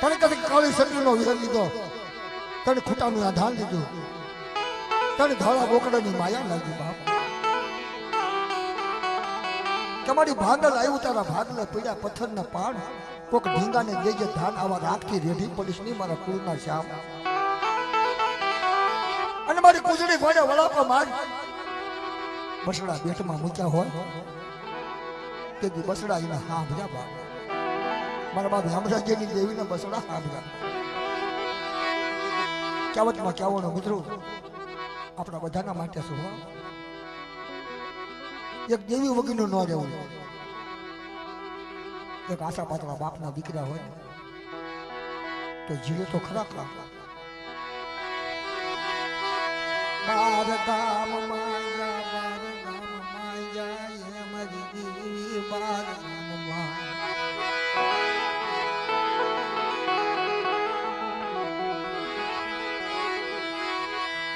તને કદી કાળી સટલીનો વિહર લીધો, તને ખૂટાનું આધાર લીધું, તને ધોળા બોકડાની માયા લાગી બાપ. તમારી ભાંડલ આવ્યું તારા ભાગને પીડ્યા પથ્થરના પાન, કોક ઢીંગાને દેજે ધાન, આવા રાખથી રેઢી પડીશ નહીં મારા કુળના શ્યામ. અને મારી કુજડી ઘોડે વળાપા માર બસડા બેટમાં મૂક્યા હોય તેથી બસડા એના સાંભળ્યા બાપ. મારા બાપ હેમરાજ્યની દેવીને બસડા સાંભળ્યા. કહેવતમાં કહેવાનો મિત્રો આપણા બધાના માટે શું, એક દેવી વગરનું ન રહેવું. એક આશા પાત્ર બાપના દીકરા હોય તો જીવે તો ખરા ખરા. બાર ગામ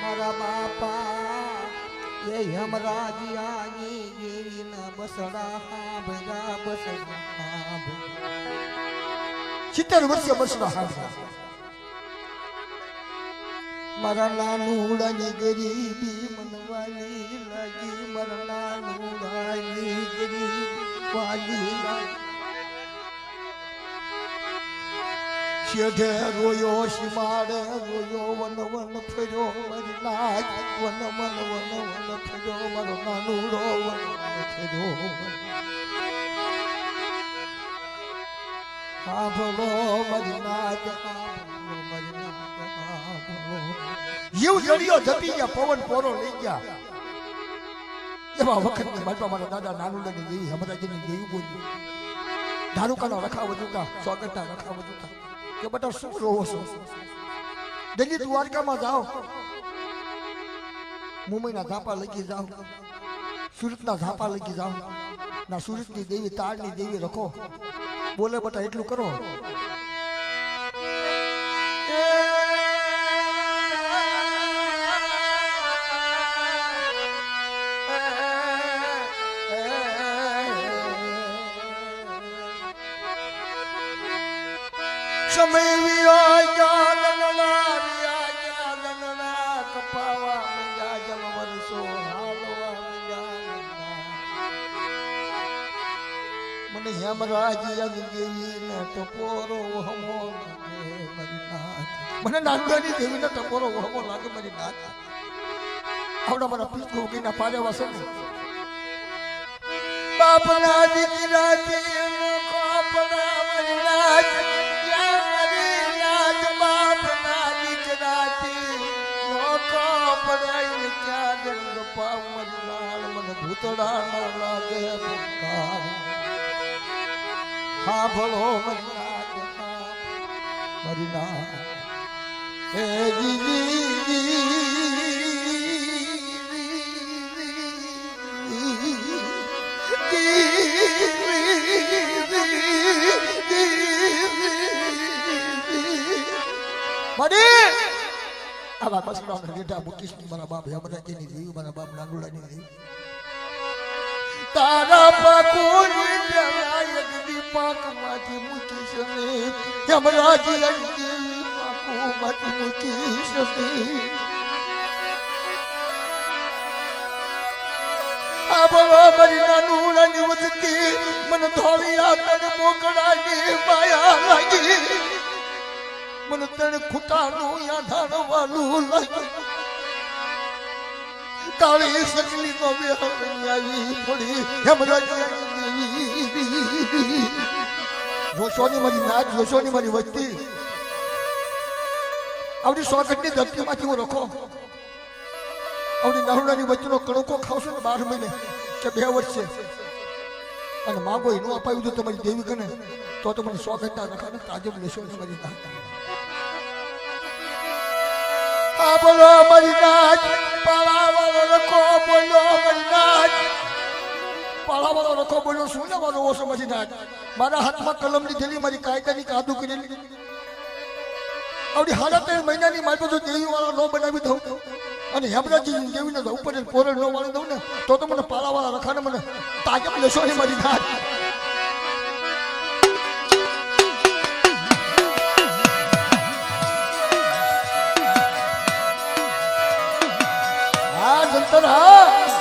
મારા બાપા એ યમરાજિયાની ગીરીના બસડા હાંભળ્યા બસડા 70 વર્ષે બસડા હાંભળ્યા. મારા નાનુડાની ગરીબી મનવાલી લાગી, મારા નાનુડાની ગરીબી વાલી લાગી. શેઢે રોયો શિમાડે રોયો, વન વન ફર્યો મારી નાચ, વન વન વન વન ફર્યો મારો નાનુડો, વન વન ફર્યો. સાંભળો મારી નાચ, સાંભળો મારી નાચ, સાંભળો. જીવ જડિયો જપી ગયા, પવન પોરો લઈ ગયા. એવા વખતની બાજુ મારા દાદા નાનુડાની દેવી હમરાજીની દેવી બોલી. ધારુકાના રખા વધુતા, સ્વાગતના રખા વધુતા કે બેટા શું રોવો છો? દિલ્હી દ્વારકામાં જાઓ, મુંબઈના ઝાપા લગી જાઓ, સુરતના ઝાપા લગી જાઓ. ના સુરતની દેવી તાળની દેવી રખો બોલે બેટા એટલું કરો. સમય વિરાજા લલના વિરાજા લલના કપાવા મંજા જમ વરસો હાલવા મંજા. મને હેમરાજિયાની દેવીને ટપોરો હમો લાગે મારી નાથ, મને નાનુડાની દેવીને ટપોરો હમો લાગે મારી નાથ. આવડા મારા પીઠ ઉગીના પાડ્યા છે બાપના દીકરાથી કાપડા મારી નાથ. ભૂતડા ના લાગે હા ભલો મરી ના એ આવા બસડાના રેઢા મૂકીશ મારા બાપ હેમરાજની દેવી, મારા બાપ નાનુડાની દેવી. તારા પાકોની જલાય દીપાક માંથી મૂકીશ ને હેમરાજની દેવી પાકો માંથી મૂકીશ ને. આ બોલો મારી નાનુડાની વસતી મને ધોળી આકડ મોકળાની માયા લાગી, મને તને ખૂટાનું યાધાણ વાલું લાગ્યું. કાળી સકલી નો આવી પડી હેમરાજની જોશોની મારી નાચ, જોશોની મારી વસ્તી. આવડી 100 ગઢની ધરતીમાંથી હું રખો, આવડી નાનુડાની વચ્ચેનો કડકો ખાવશો ને 12 મહિને કે 2 વર્ષે અને માગો એનું અપાયું હતું તમારી દેવી ગણે તો મને 100 ગઢના રખાને તાજબ લેશો ને મારી નાચ. આ બોલો મારી નાચ, પાળાવાળો રખો બોલો મારી નાચ, પાળાવાળો રખો બોલો. શું લેવાનો ઓછો મારી નાચ? મારા હાથમાં કલમ લીધેલી, મારી કાયદાની કાદુ કરેલી. આવડી 3.5 મહિનાની મારી જો દેવી વાળા ન બનાવી દઉં અને હેમરાજની દેવીને ઉપર પોરણ ન વાળી દઉં ને તો મને પાળાવાળા રખાને મને તાજબ લેશો ને મારી નાચ. માવતર હા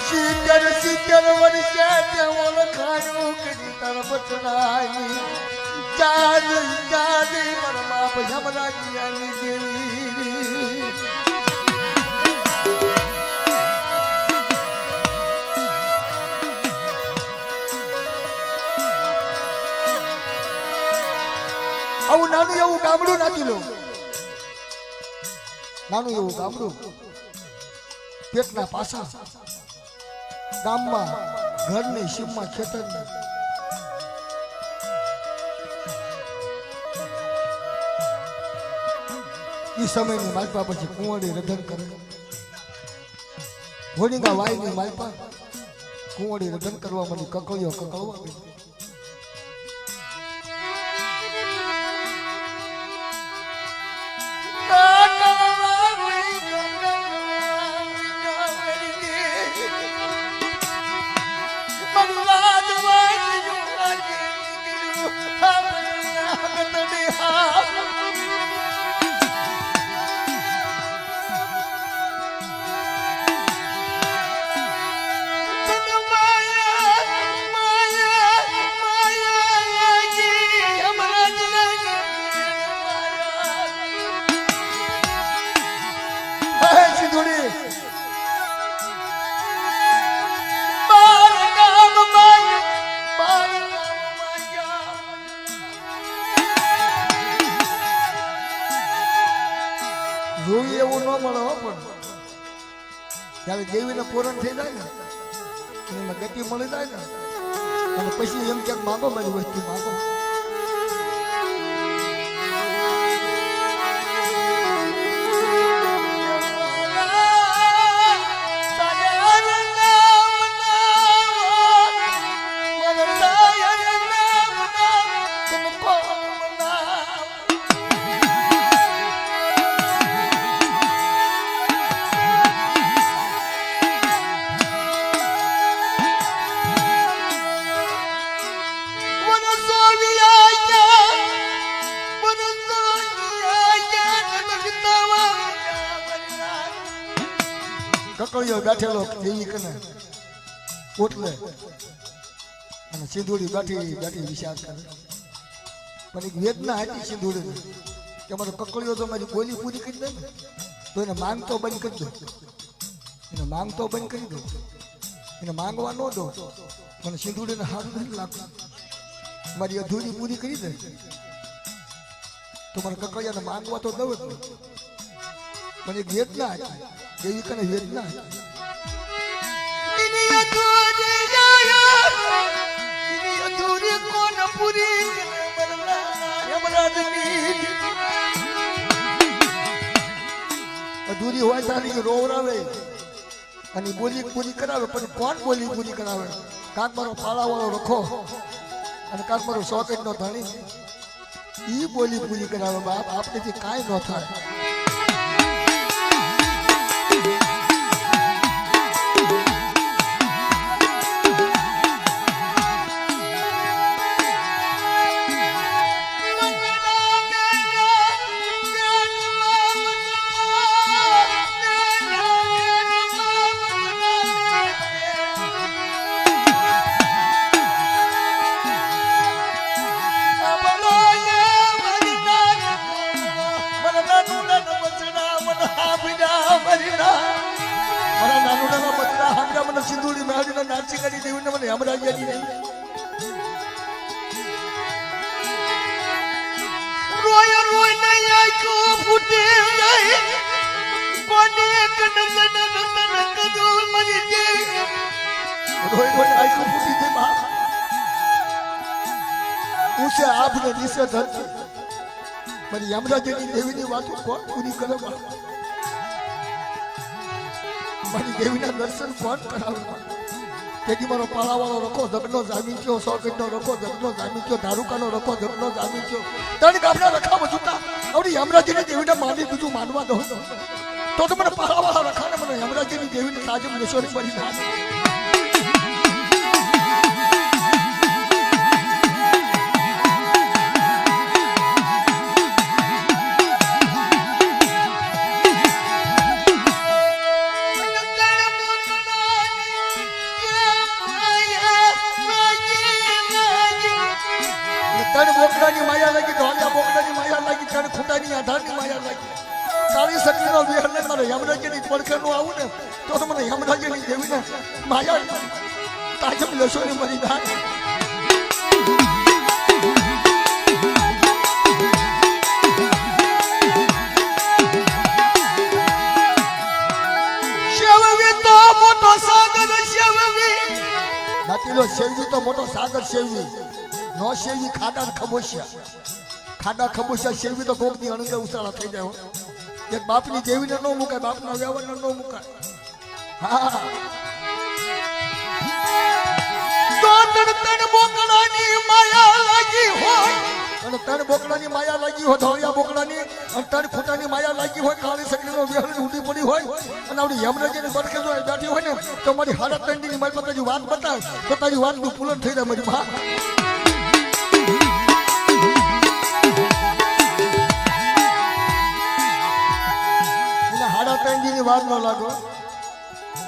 સિત્તેર વર્ષે તે ઓળખાયું કરી તાર બચનાઈ ચાદ ચાદ મારા બાપ યમરાજની દેવી આવું નાનું એવું ગામડું નાખી લો નાનું એવું ગામડું પેટના પાસા ગામમાં ઘરની સીમમાં ખેતરમાં એ સમયની માલપા પછી કુંવરી રધન કરે હોળીના વાયની માલપા કુંવરી રધન કરવા માંડી કકળીઓ કકળવા ગઈ જોઈ એવું ન મળે પણ જયારે દેવીને પૂરણ થઈ જાય ને એને ગતિ મળી જાય ને અને પછી એમ ક્યાંક માગો મારી વસ્તુ માગો કકળિયો બેઠેલો દેવી કને ઓટલે અને સિંદૂરી બેઠી બેઠી વિચાર કરે પણ એક વેદના હતી સિંદૂરી કે મારો કકળિયો તો મારી બોલી પૂરી કરી દે ને તો એને માંગતો બંધ કરી દો એને માંગતો બંધ કરી દો એને માંગવા ન દો મને સિંદૂરીને હાથ નથી લાગતું મારી અધૂરી પૂરી કરી દે તો મારા કકળિયાને માંગવા તો દઉં જ પણ એક વેદના હતી દેવી કને વેદના અધૂરી હોય તારી રોવરાવે અને બોલી પૂરી કરાવે પણ કોણ બોલી પૂરી કરાવે કાંક મારો પાળાવાળો રખો અને કાંક મારો સોકેટ નો ધણી ઈ બોલી પૂરી કરાવે બાપ આપણેથી કાંઈ ન થાય સિંદૂરી મેળવીને નાચી કરી દેવીને મને હમરાજી નહીં રોય રોય નહીં આંખો ફૂટે જાય કોને કદમ નન કદો મરી જાય રોય રોય આંખો ફૂટી જાય બાપ ઉસે આપને નીચે ધરતી મારી હમરાજીની દેવીની વાતો કોણ પૂરી કરે બાપ મારી દેવીના દર્શન કોણ કરાવે તેથી મારો પાળાવાળો રખો જગનો જામી ગયો સોકેટનો રખો જગનો જામી ગયો ધારુકાનો રખો જગનો જામી ગયો ત્રણ ગામના રખામાં જૂતા આવડી યમરાજની દેવીને માની બીજું માનવા દો તો મને પારાવાળા રખાને મને યમરાજની દેવીને તાજમ લેશોરી બની ના તણ બોકડાની માયા લાગી ધોળિયા બોકડાની માયા લાગી તણ ખૂટાની આધારની માયા લાગી કાળી સકલીનો વિહર ને મારે યમરાજની પડખેનું આવું ને તો મને યમરાજની દેવીને માયા તાજમ લેશો ને મરી ના શેવવી તો મોટો સાગર શેવવી નાતીલો શેવવી તો મોટો સાગર શેવવી નો શેવી ખાડા ખબોશિયા શેવી તો કોકની અણંગે ઉસાળા થઈ જાય એક બાપની દેવીને ન મુકાય બાપના વ્યવહારને ન મુકાય હા તો તણ બોકડાની માયા લાગી હોય અને તણ બોકડાની માયા લાગી હોય ધોળિયા બોકડાની અને તણ ખૂટાની માયા લાગી હોય કાળી સકલીનો વ્યવહાર ઊંડી પડી હોય અને આવડી યમરાજની બરકે જો બેઠી હોય ને તો મારી હાલત તંડીની મારી પાસે વાત બતાવ તો તારી વાતનું પૂરણ થઈ જાય મારી માં ની વાત ન લાગો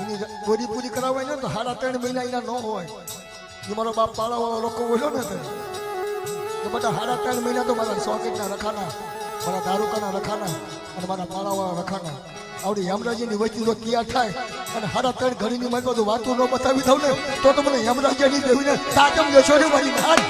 એની ગોરી પૂરી કરાવાય ને તો 3.5 મહિના એના ન હોય એ મારો બાપ પાળા વાળો લોકો બોલ્યો ને તો બધા 3.5 મહિના તો મારા સોકેટના રખાના મારા દારૂકાના રખાના અને મારા પાળા વાળા રખાના આવડી યમરાજની વચ્ચે જો તૈયાર થાય અને 3.5 ઘડીની મારી બધું વાતું ન બતાવી દઉં ને તો મને યમરાજની દેવીને તાજમ લેશો ને મારી નાર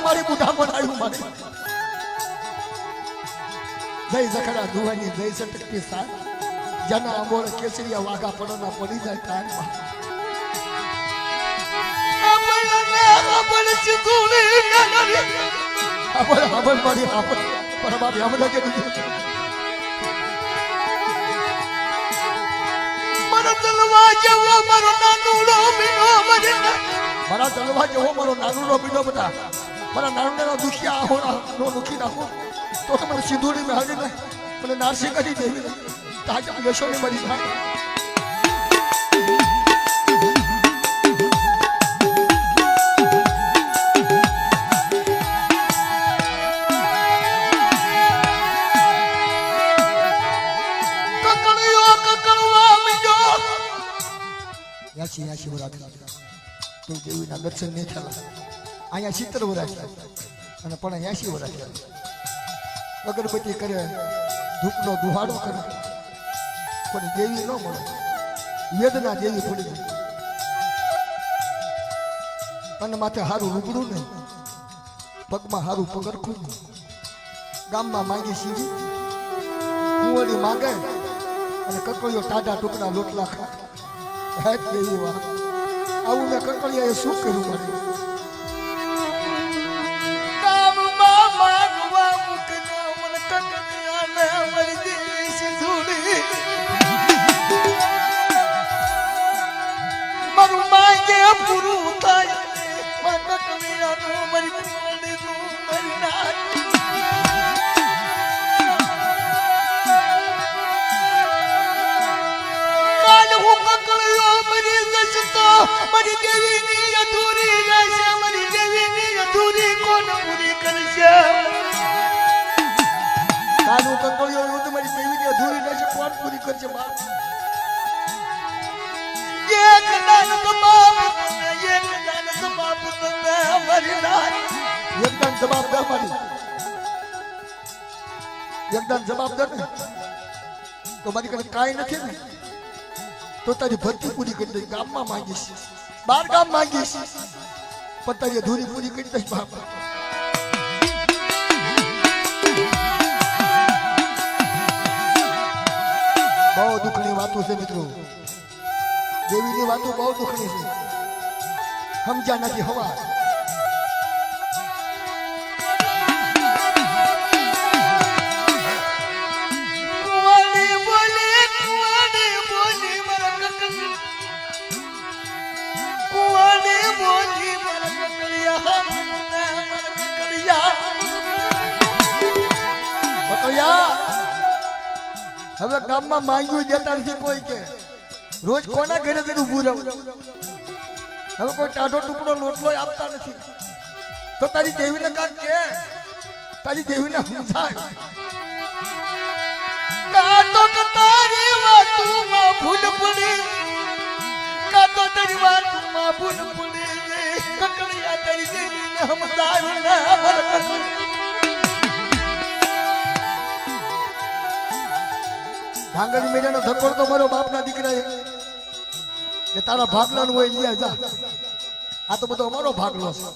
મારી બુઢા બનાવ્યું મને જય જખડા ધુવાની જય સટકતી સાર જના આંબોળ કેસરિયા વાઘા પડના પડી જાય કાનમાં આપણ મારી આપણ પર બાપ હમણાં કે મારો તલવા જેવો મારો નાનુડો મીનો મજના મારા તલવા જેવો મારો નાનુડો મીનો બધા મારા નાનુડા દુખિયા હોણા નો દુખી નાખો તો મને સિંધુડી મેં હાડીને મને નારસિંહ કરી દેવી તાજા લેશો ને મારી ભાઈ દેવીના દર્શન નહીં થયા અહીંયા 70 વર્ષ અને પણ 80 વર્ષ અગરબત્તી કરે ધૂપનો દુહાડો કરે પણ દેવી ન મળે વેદના દેવી પડી ગઈ અને માથે હારું રૂબડું ને પગમાં હારું પગરખું ગામમાં માંગી સીવી કુંવરી માંગે અને કકળીઓ ટાઢા ટુકડા લોટલા ખા હે દેવી વાહ આવું મેં કકળિયાએ શું કર્યું મને ગામમાં માંગવા મૂકના મને કકળિયાને મરી દેવી સિંધુડી મારું માંગે પૂરું થાય કકળિયાનું મરી ના મારી દેવીની અધૂરી રહેશે મારી દેવીની અધૂરી કોણ પૂરી કરશે કાનું કંકોળિયો એવું તો મારી દેવીની અધૂરી રહેશે કોણ પૂરી કરશે બાપ એક દાન કબાબ મારી નાર એક દાન જવાબ દે મારી એકદમ જવાબ દે ને તો મારી કને કાંઈ નથી ને તો તારી ભરતી પૂરી કરી દઈશ. ગામમાં માંગીશ, 12 ગામ માંગીશ, પણ તારી અધૂરી પૂરી કરી દઈશ બાપ. બહુ દુઃખની વાતો છે મિત્રો, દેવીની વાતો બહુ દુઃખની છે, સમજ્યા નથી હવા. હવે ગામમાં માંગ્યું દેતા નથી કોઈ, કે રોજ કોના ઘરે જઈને ઊભું રહું. હવે કોઈ ટાઢો ટુકડો લોટલો આપતા નથી, તો તારી દેવીને કાંક કે, તારી દેવીને સમજાય. કાતો કે તારી વાતમાં ભૂલ પડી, કાતો તારી વાતમાં ભૂલ પડી, કકડિયા તારી દેવીને સમજાય ને અમર કર. ભાંગણી મેળાનો ધકોડ તો મારો બાપના દીકરાએ કે તારા ભાગલાનું હોય લઈ જા. આ તો બધો અમારો ભાગલો છે.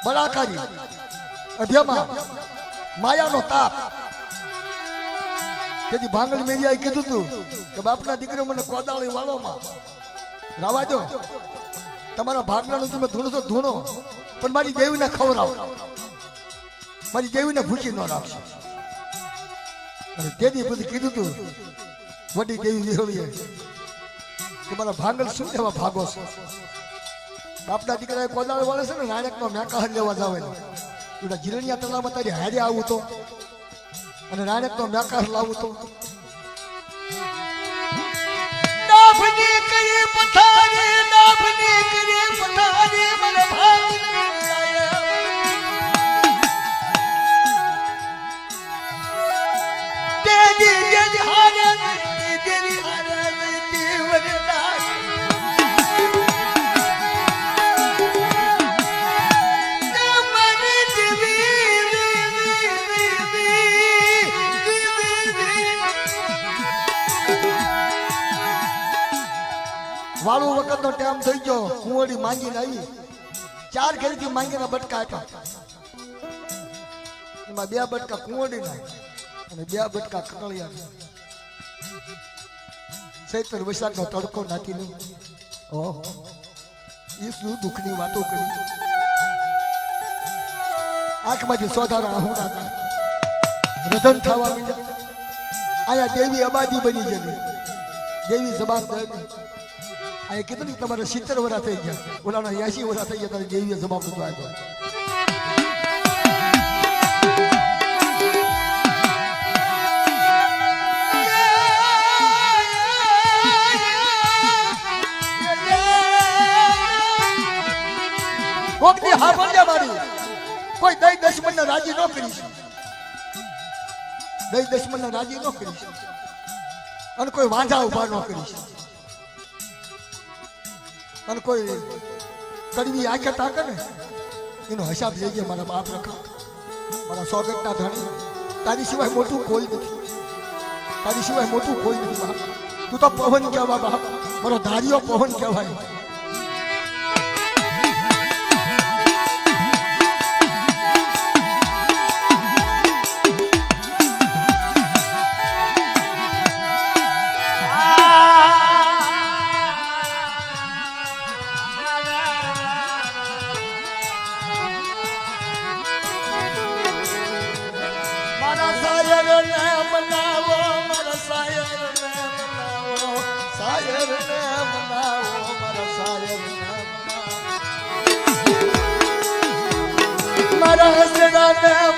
બળાકારી અધ્યમાં માયાનો તાપ. તેથી ભાંગણી મેળાએ કીધું તું કે બાપના દીકરો મને કોદાળી વાળોમાં રાવા દો, તમારા ભાગલાનું તમે ધૂણો ધૂણો, પણ મારી દેવીને ખવડાવો, મારી દેવીને ભૂખી ન રાખશો. અને તેથી બધું કીધું તું વડી દેવી વિહોળીએ કે મારા ભાંગલ શું લેવા ભાગો છો. બાપના દીકરા કોદાળ વાળે છે ને નાયકનો મેકાહ લેવા જાવે ને એના જીરણિયા તળાવમાં તારી હારે આવું તો અને નાયકનો મેકાહ લાવું તો ડાભની કરી પથારી, ડાભની કરી પથારી મને ભાંગલ વાળું વખત નો ટાઈમ થઈ ગયો. કુંવરી માંગીને આવી, 4 ઘરેથી માંગીને બટકા આપ્યા. એમાં 2 બટકા કુંવરીના અને 2 બટકા કકળિયા. ચૈત્ર વૈશાખનો તડકો નાખી લો. ઓહ, એ શું દુઃખની વાતો કરી. આંખમાંથી સોધારા આહુડા રધન થવા માંડ્યા. અહીંયા દેવી આબાદી બની ગઈ, દેવી જબાન દઈ. અહીંયા કીધું ને તમારે 70 વર્ષ થઈ ગયા, ઓલાના 80 વર્ષ થઈ ગયા, તારે દેવીએ જવાબ દીધો આવ્યો. કોકની હા બોલ્યા મારી કોઈ દઈ દુશ્મનને રાજી ન કરીશ, દઈ દુશ્મનને રાજી ન કરીશ, અને કોઈ વાંઝા ઉભા ન કરીશ, અને કોઈ કડવી આંખે તાકે ને એનો હિસાબ લઈ ગયા. મારા બાપ રખા, મારા સ્વાગતના ધણી, તારી સિવાય મોટું કોઈ નથી, તારી સિવાય મોટું કોઈ નથી બાપ. તું તો પવન કહેવા બાપ, મારો ધાર્યો પવન કહેવાય. મારા